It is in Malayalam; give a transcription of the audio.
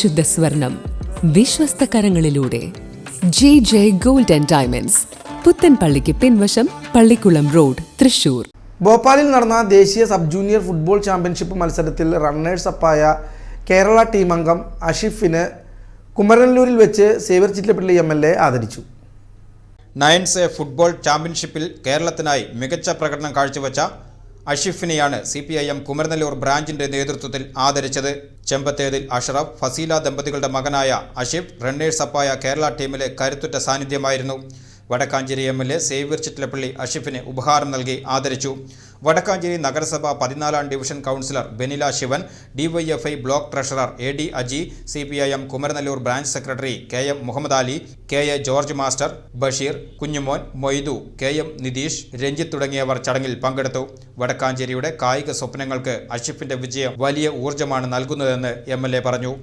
പരിശുദ്ധ സ്വർണം വിശ്വസ്ത കരങ്ങളിലൂടെ JJ Gold and Diamonds, പുത്തൻപള്ളിക്ക് പിൻവശം, പള്ളിക്കുളം റോഡ്, തൃശൂർ. ഭോപ്പാലിൽ നടന്ന ദേശീയ സബ് ജൂനിയർ ഫുട്ബോൾ ചാമ്പ്യൻഷിപ്പ് മത്സരത്തിൽ റണ്ണേഴ്സ് അപ്പായ കേരള ടീം അംഗം അഷിഫിനെ കുമരനല്ലൂരിൽ വെച്ച് സേവ്യർ ചിറ്റലപ്പള്ളി MLA ആദരിച്ചു. നയൻസ് ഫുട്ബോൾ ചാമ്പ്യൻഷിപ്പിൽ കേരളത്തിനായി മികച്ച പ്രകടനം കാഴ്ചവെച്ച അഷിഫിനെയാണ് CPIM കുമരനല്ലൂർ ബ്രാഞ്ചിന്റെ നേതൃത്വത്തിൽ ആദരിച്ചത്. ചെമ്പത്തേതിൽ അഷ്റഫ്, ഫസീല ദമ്പതികളുടെ മകനായ അഷിഫ് റണ്ണേഴ്സ് അപ്പായ കേരള ടീമിലെ കരുത്തുറ്റ സാന്നിധ്യമായിരുന്നു. വടക്കാഞ്ചേരി MLA സേവ്യർ ചിറ്റലപ്പള്ളി അഷിഫിന് ഉപഹാരം നൽകി ആദരിച്ചു. വടക്കാഞ്ചേരി നഗരസഭ 14ാം division councillor Benila Sivan, DYFI block treasurer AD Aji, CPIM Kumaranellur branch secretary KM Muhammad Ali, KA George master, Basheer, Kunjumon, Moidu, KM Nitheesh, Ranjith തുടങ്ങിയവർ ചടങ്ങിൽ പങ്കെടുത്തു. വടക്കാഞ്ചേരിയുടെ കായിക സ്വപ്നങ്ങൾക്ക് അഷിഫിന്റെ വിജയം വലിയ ഊർജ്ജമാണ് നൽകുന്നതെന്ന് MLA പറഞ്ഞു.